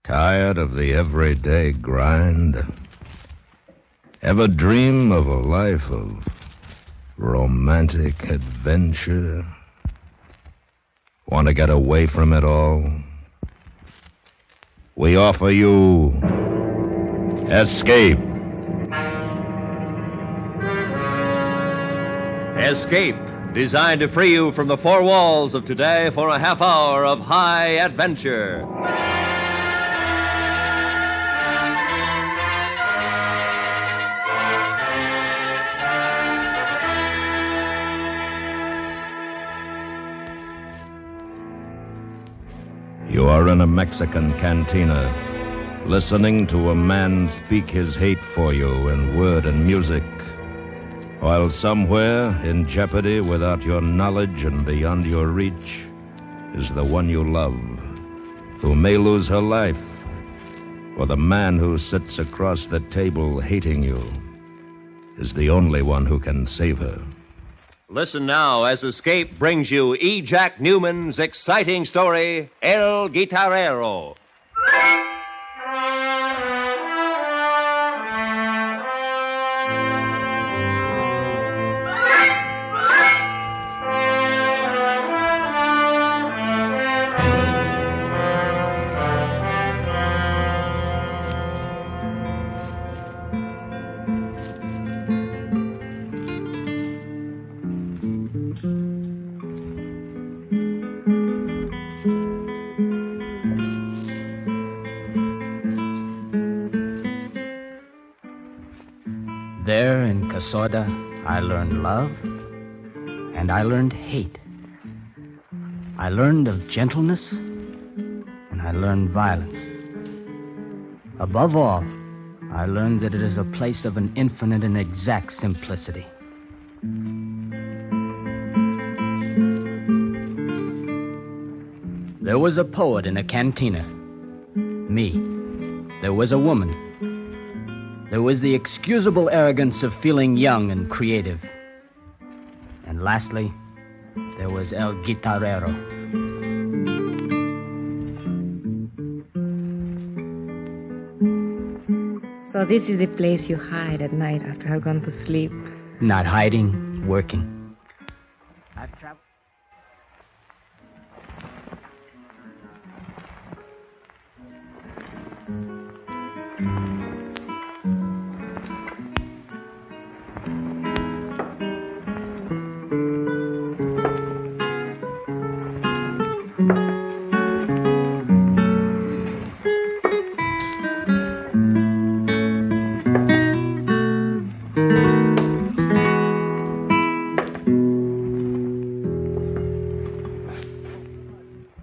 Tired of the everyday grind? Ever dream of a life of romantic adventure? Want to get away from it all? We offer you Escape. Escape, designed to free you from the four walls of today for a half hour of high adventure. You are in a Mexican cantina, listening to a man speak his hate for you in word and music, while somewhere, in jeopardy without your knowledge and beyond your reach, is the one you love, who may lose her life, or the man who sits across the table hating you is the only one who can save her. Listen now as Escape brings you E. Jack Newman's exciting story, El Guitarrero. There in Casorda, I learned love, and I learned hate. I learned of gentleness, and I learned violence. Above all, I learned that it is a place of an infinite and exact simplicity. There was a poet in a cantina. Me. There was a woman. There was the excusable arrogance of feeling young and creative. And lastly, there was El Guitarrero. So this is the place you hide at night after I've gone to sleep. Not hiding, working. I've traveled.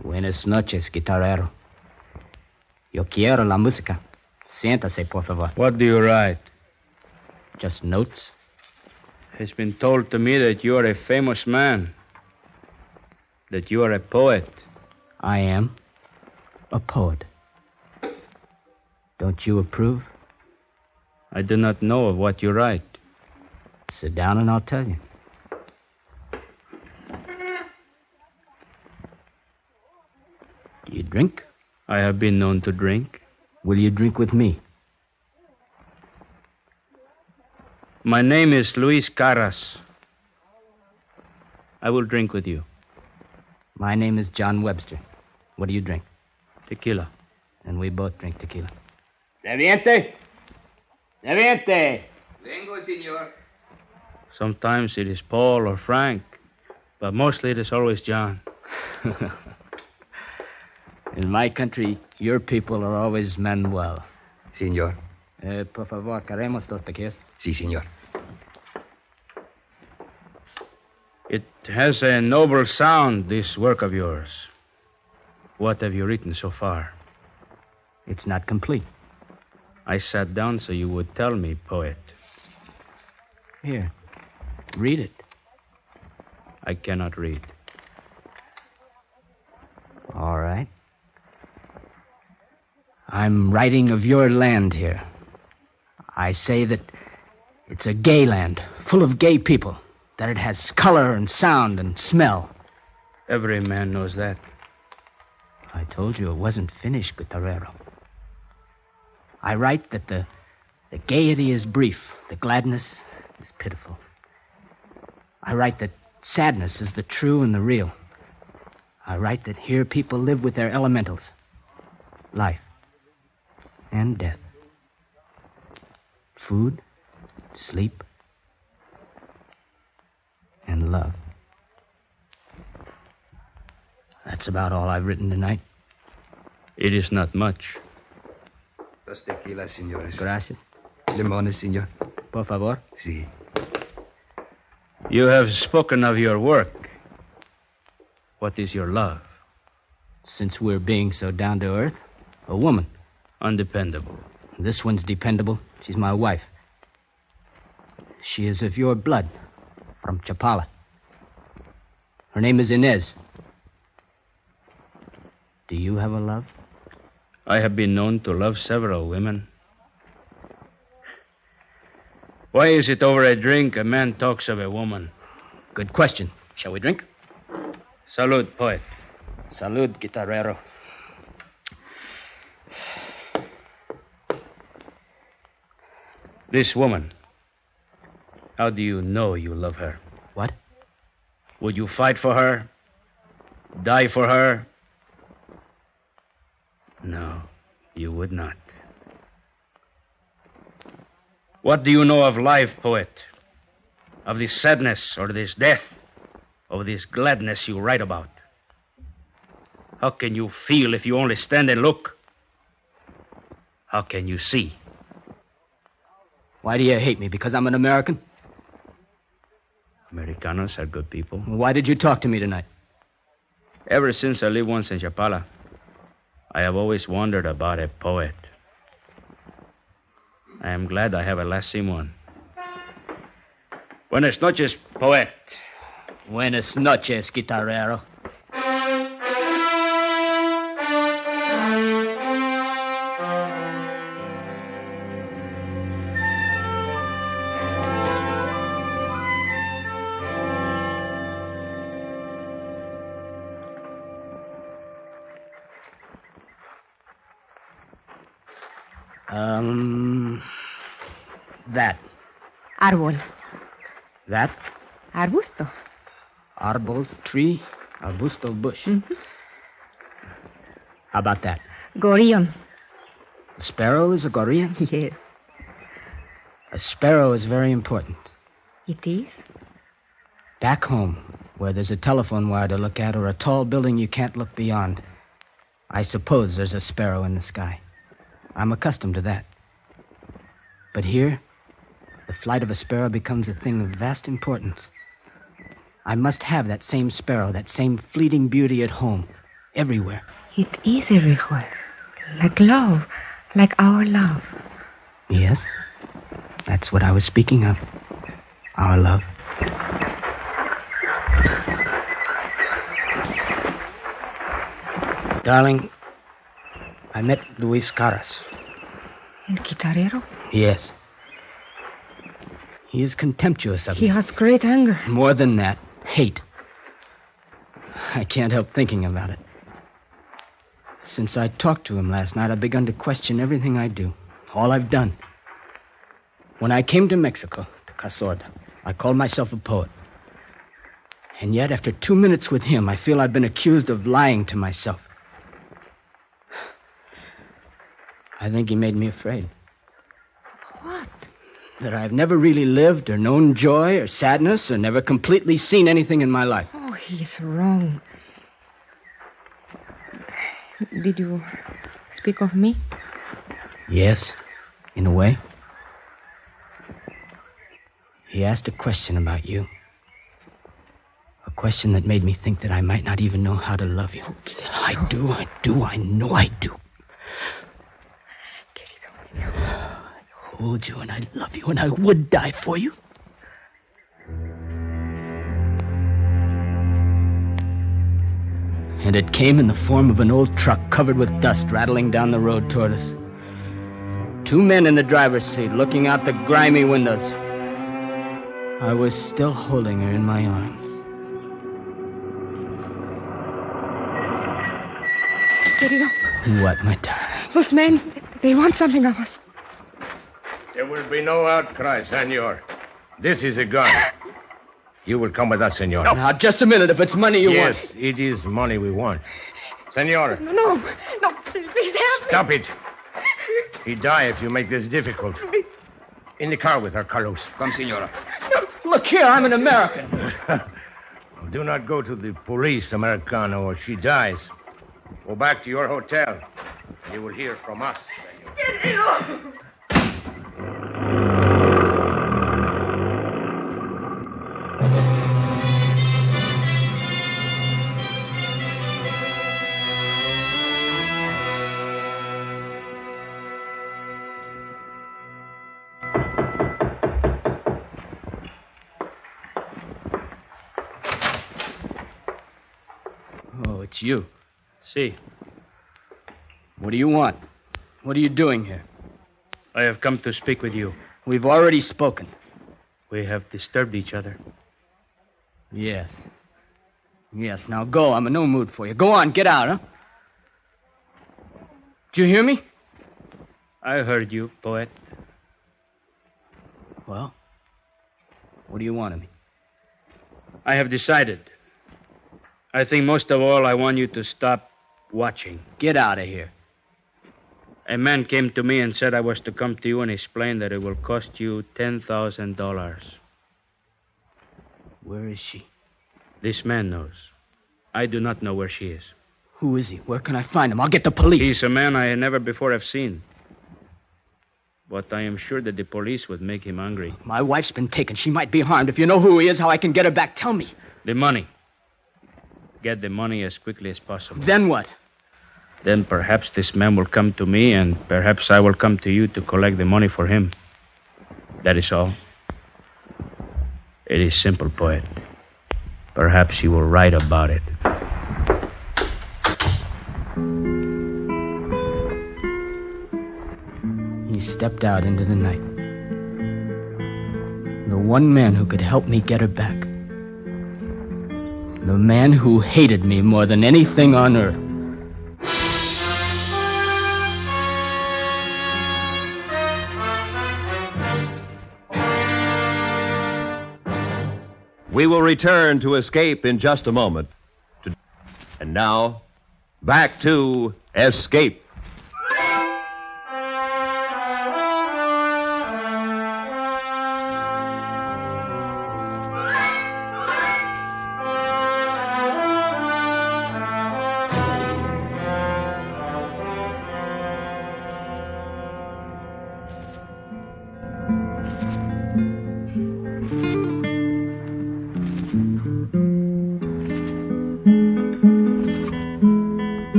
Buenas noches, guitarrero. Yo quiero la música. Siéntase, por favor. What do you write? Just notes. It's been told to me that you are a famous man, that you are a poet. I am a poet. Don't you approve? I do not know of what you write. Sit down and I'll tell you. Do you drink? I have been known to drink. Will you drink with me? My name is Luis Carras. I will drink with you. My name is John Webster. What do you drink? Tequila. And we both drink tequila. Serviente. Serviente. Vengo, senor. Sometimes it is Paul or Frank, but mostly it is always John. In my country, your people are always Manuel. Senor. Por favor, queremos dos tequilas. Sí, senor. It has a noble sound, this work of yours. What have you written so far? It's not complete. I sat down so you would tell me, poet. Here, read it. I cannot read. All right. I'm writing of your land here. I say that it's a gay land, full of gay people, that it has color and sound and smell. Every man knows that. I told you it wasn't finished, Guitarrero. I write that the gaiety is brief, the gladness is pitiful. I write that sadness is the true and the real. I write that here people live with their elementals. Life and death. Food, sleep, and love. That's about all I've written tonight. It is not much. Dos tequilas, señores. Gracias. Limones, señor. Por favor. Sí. You have spoken of your work. What is your love? Since we're being so down to earth, a woman. Undependable. This one's dependable. She's my wife. She is of your blood, from Chapala. Her name is Inez. Do you have a love? I have been known to love several women. Why is it over a drink a man talks of a woman? Good question. Shall we drink? Salud, poet. Salud, Guitarrero. This woman, how do you know you love her? What? Would you fight for her? Die for her? No, you would not. What do you know of life, poet? Of this sadness or this death? Of this gladness you write about? How can you feel if you only stand and look? How can you see? Why do you hate me? Because I'm an American? Americanos are good people. Why did you talk to me tonight? Ever since I lived once in Chapala, I have always wondered about a poet. I am glad I have at last seen one. Buenas noches, poet. Buenas noches, Guitarrero. That. Árbol. That? Arbusto. Arbol, tree, arbusto, bush. Mm-hmm. How about that? Gorillon. A sparrow is a gorilla? Yes. A sparrow is very important. It is? Back home, where there's a telephone wire to look at or a tall building you can't look beyond, I suppose there's a sparrow in the sky. I'm accustomed to that. But here, the flight of a sparrow becomes a thing of vast importance. I must have that same sparrow, that same fleeting beauty at home, everywhere. It is everywhere. Like love. Like our love. Yes, that's what I was speaking of. Our love. Darling, I met Luis Caras. El Guitarrero? Yes. He is contemptuous of He me. has great anger. More than that, hate. I can't help thinking about it. Since I talked to him last night, I've begun to question everything I do, all I've done. When I came to Mexico, to Casorda, I called myself a poet. And yet, after 2 minutes with him, I feel I've been accused of lying to myself. I think he made me afraid. What? That I've never really lived or known joy or sadness or never completely seen anything in my life. Oh, he is wrong. Did you speak of me? Yes, in a way. He asked a question about you. A question that made me think that I might not even know how to love you. I do, I know I do. I hold you and I love you and I would die for you. And it came in the form of an old truck covered with dust rattling down the road toward us. 2 men in the driver's seat looking out the grimy windows. I was still holding her in my arms. Querido, What, my darling? those men, They want something of us. There will be no outcry, senor. This is a gun. You will come with us, senor. Now, just a minute. If it's money you want. Yes, it is money we want. Senor, No, please help me. stop it. He die if you make this difficult. In the car with her, Carlos. Come, senora. Look here, I'm an American. Do not go to the police, Americano, or she dies. Go back to your hotel. You will hear from us. Oh, it's you. See. What do you want? What are you doing here? I have come to speak with you. We've already spoken. We have disturbed each other. Yes. Yes, now go. I'm in no mood for you. Go on, get out, huh? Did you hear me? I heard you, poet. Well, what do you want of me? I have decided. I think most of all I want you to stop watching. Get out of here. A man came to me and said I was to come to you and explain that it will cost you $10,000. Where is she? This man knows. I do not know where she is. Who is he? Where can I find him? I'll get the police. He's a man I never before have seen. But I am sure that the police would make him angry. My wife's been taken. She might be harmed. If you know who he is, how I can get her back, tell me. The money. Get the money as quickly as possible. Then what? Then perhaps this man will come to me, and perhaps I will come to you to collect the money for him. That is all. It is simple, poet. Perhaps you were right about it. He stepped out into the night. The one man who could help me get her back. The man who hated me more than anything on earth. We will return to Escape in just a moment. And now, back to Escape.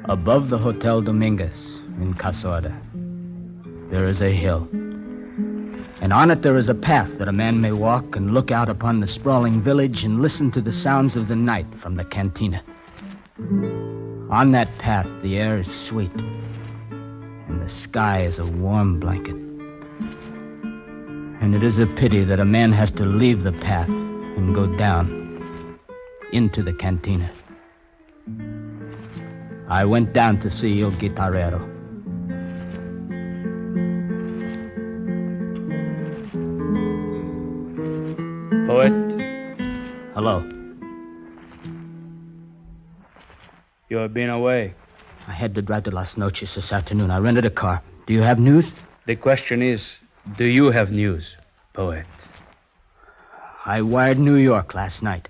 Above the Hotel Dominguez in Casorda, there is a hill. And on it there is a path that a man may walk and look out upon the sprawling village and listen to the sounds of the night from the cantina. On that path, the air is sweet, and the sky is a warm blanket. And it is a pity that a man has to leave the path and go down into the cantina. I went down to see El Guitarrero. Poet, Hello. you have been away. I had to drive to Las Noches this afternoon. I rented a car. Do you have news? The question is, do you have news, poet? I wired New York last night.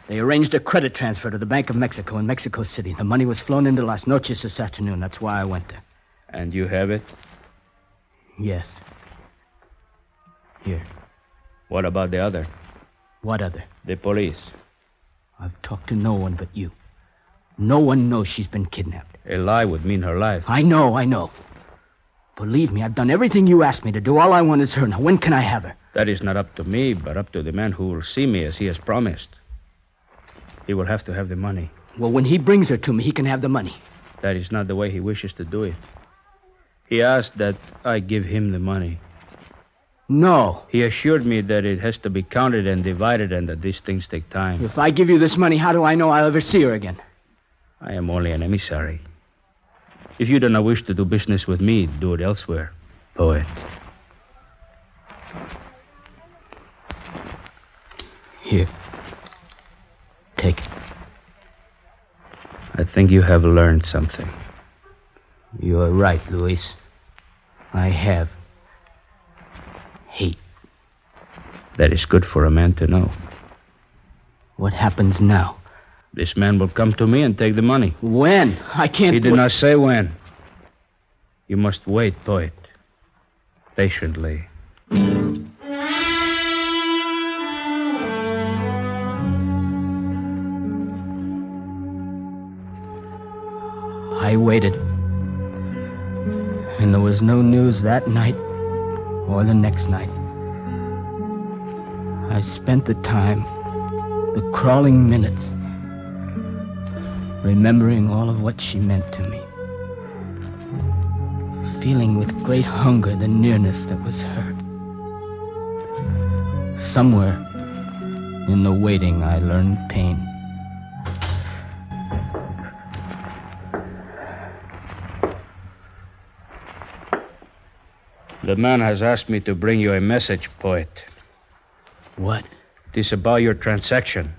They arranged a credit transfer to the Bank of Mexico in Mexico City. The money was flown into Las Noches this afternoon. That's why I went there. And you have it? Yes. Here. What about the other? What other? The police. I've talked to no one but you. No one knows she's been kidnapped. A lie would mean her life. I know. Believe me, I've done everything you asked me to do. All I want is her. Now, when can I have her? That is not up to me, but up to the man who will see me as he has promised. He will have to have the money. Well, when he brings her to me, he can have the money. That is not the way he wishes to do it. He asked that I give him the money. No. He assured me that it has to be counted and divided and that these things take time. If I give you this money, how do I know I'll ever see her again? I am only an emissary. If you do not wish to do business with me, do it elsewhere, poet. Here. Take it. I think you have learned something. You're right, Luis. I have. Hate. That is good for a man to know. What happens now? This man will come to me and take the money. When? I can't... He did not say when. You must wait, poet. Patiently. I waited. And there was no news that night or the next night. I spent the time, the crawling minutes, remembering all of what she meant to me. Feeling with great hunger the nearness that was her. Somewhere in the waiting I learned pain. The man has asked me to bring you a message, poet. What? It is about your transaction.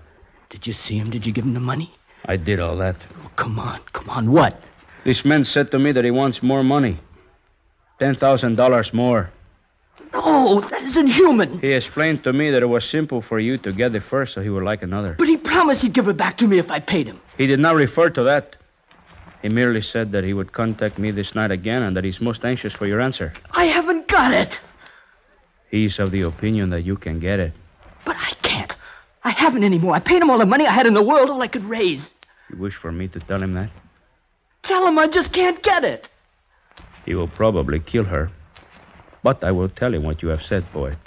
Did you see him? Did you give him the money? I did all that. Oh, come on. What? This man said to me that he wants more money. $10,000 more. No, that isn't human. He explained to me that it was simple for you to get the first so he would like another. But he promised he'd give her back to me if I paid him. He did not refer to that. He merely said that he would contact me this night again and that he's most anxious for your answer. I haven't got it. He's of the opinion that you can get it. But I can't. I haven't anymore. I paid him all the money I had in the world, all I could raise. You wish for me to tell him that? Tell him I just can't get it. He will probably kill her. But I will tell him what you have said, poet.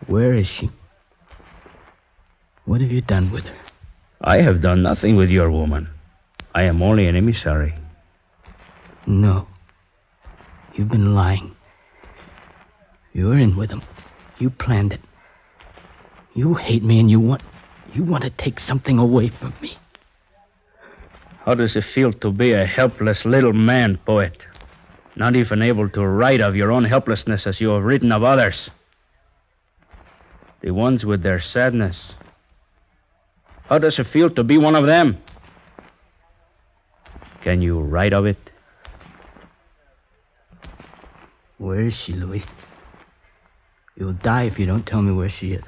Where is she? What have you done with her? I have done nothing with your woman. I am only an emissary. No. You've been lying. You're in with him. You planned it. You hate me and you want to take something away from me. How does it feel to be a helpless little man, poet? Not even able to write of your own helplessness as you have written of others. The ones with their sadness. How does it feel to be one of them? Can you write of it? Where is she, Luis? You'll die if you don't tell me where she is.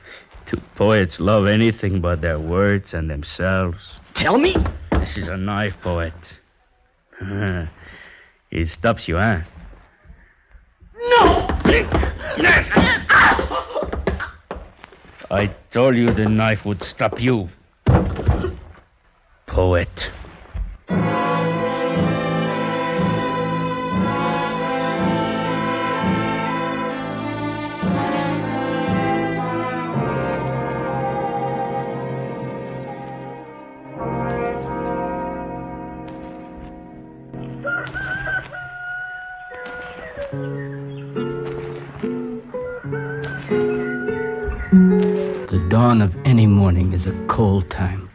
Do poets love anything but their words and themselves? Tell me? This is a knife, poet. It stops you, huh? No! I told you the knife would stop you. Poet. The dawn of any morning is a cold time,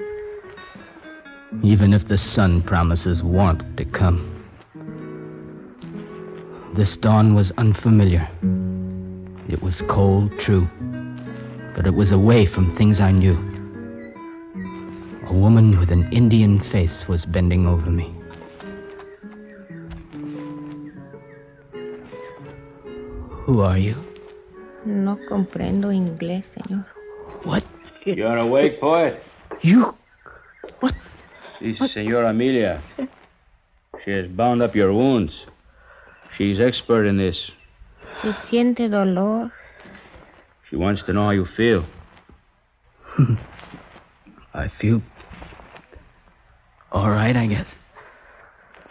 even if the sun promises warmth to come. This dawn was unfamiliar. It was cold, true, but it was away from things I knew. A woman with an Indian face was bending over me. Who are you? No comprendo inglés, señor. What? You're awake, poet? You? What? This is Senora Amelia. She has bound up your wounds. She's expert in this. ¿Se siente dolor? She wants to know how you feel. I feel all right, I guess.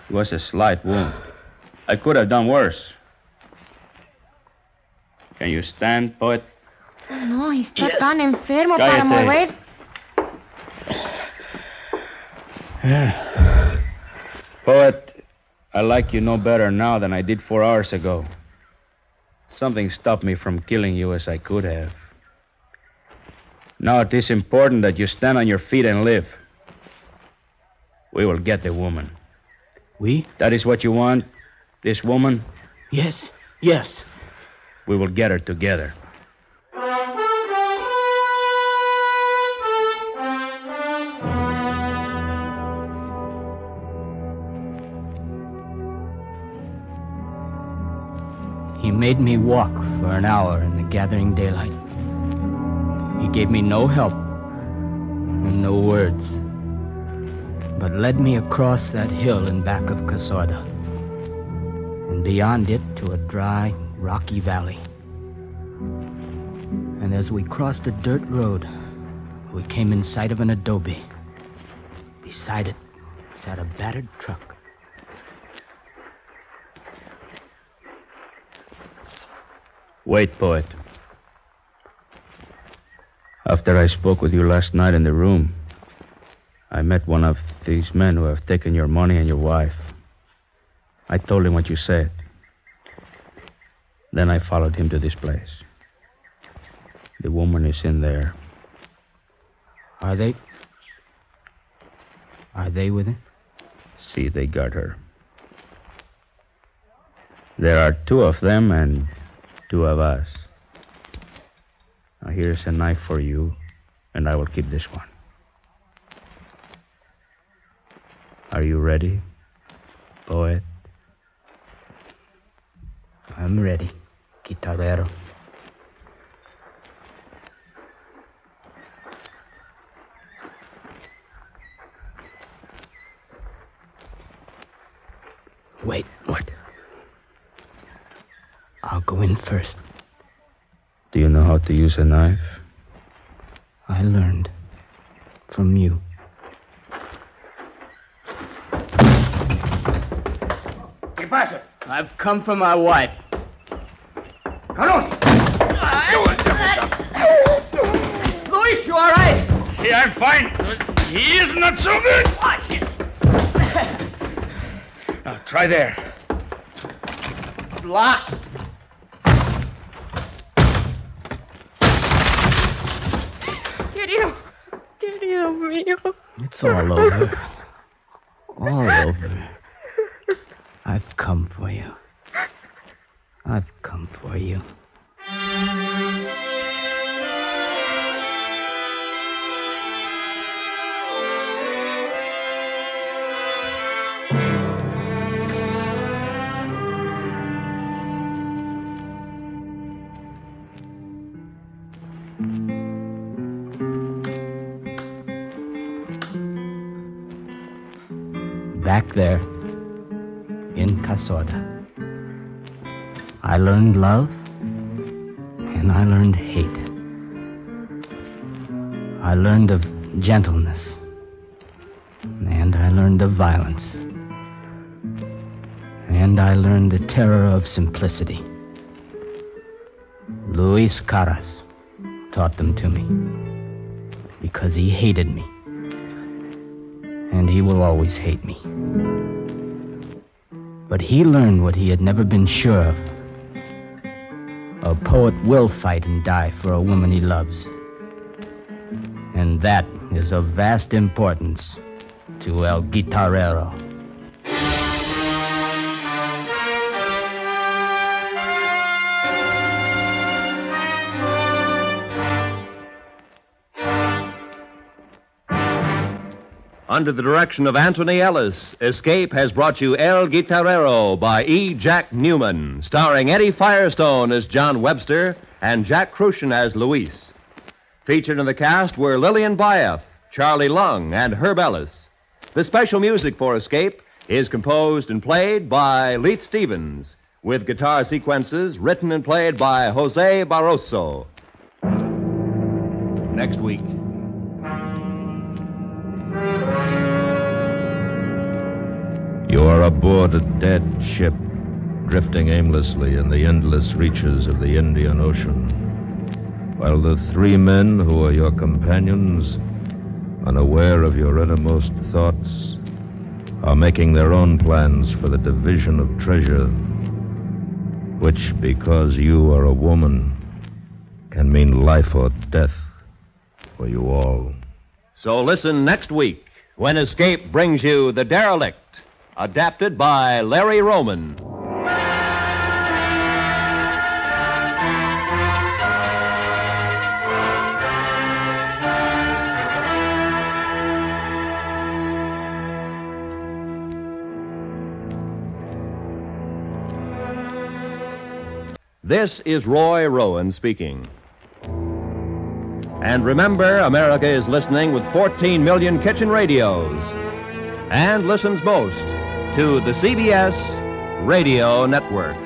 It was a slight wound. I could have done worse. Can you stand, poet? No, está Yes. tan enfermo Cállate. para mover. Poet, I like you no better now than I did 4 hours ago. Something stopped me from killing you as I could have. Now it is important that you stand on your feet and live. We will get the woman. We? That is what you want? This woman? Yes, yes. We will get her together. He made me walk for an hour in the gathering daylight. He gave me no help and no words, but led me across that hill in back of Casorda, and beyond it to a dry, rocky valley. And as we crossed a dirt road, we came in sight of an adobe. Beside it sat a battered truck. Wait, Poet. After I spoke with you last night in the room, I met one of these men who have taken your money and your wife. I told him what you said. Then I followed him to this place. The woman is in there. Are they with him? See, they got her. There are 2 of them and 2 of us. Now here's a knife for you, and I will keep this one. Are you ready, Poet? I'm ready, Guitarrero. Wait. What? I'll go in first. Do you know how to use a knife? I learned from you. ¿Qué pasa? I've come for my wife. ¡Carlos! Luis, you all right? Yeah, I'm fine. He is not so good. Now, try there. It's locked. Querido mío. It's all over. All over. I've come for you. I've come for you. Back there, in Casorda, I learned love and I learned hate. I learned of gentleness and I learned of violence. And I learned the terror of simplicity. Luis Caras taught them to me because he hated me. And he will always hate me. But he learned what he had never been sure of. A poet will fight and die for a woman he loves. And that is of vast importance to El Guitarrero. Under the direction of Anthony Ellis, Escape has brought you El Guitarrero by E. Jack Newman, starring Eddie Firestone as John Webster and Jack Crucian as Luis. Featured in the cast were Lillian Baeff, Charlie Lung, and Herb Ellis. The special music for Escape is composed and played by Leet Stevens, with guitar sequences written and played by Jose Barroso. Next week. You are aboard a dead ship, drifting aimlessly in the endless reaches of the Indian Ocean, while the 3 men who are your companions, unaware of your innermost thoughts, are making their own plans for the division of treasure, which, because you are a woman, can mean life or death for you all. So listen next week when Escape brings you The Derelict, adapted by Larry Roman. This is Roy Rowan speaking. And remember, America is listening with 14 million kitchen radios and listens most to the CBS Radio Network.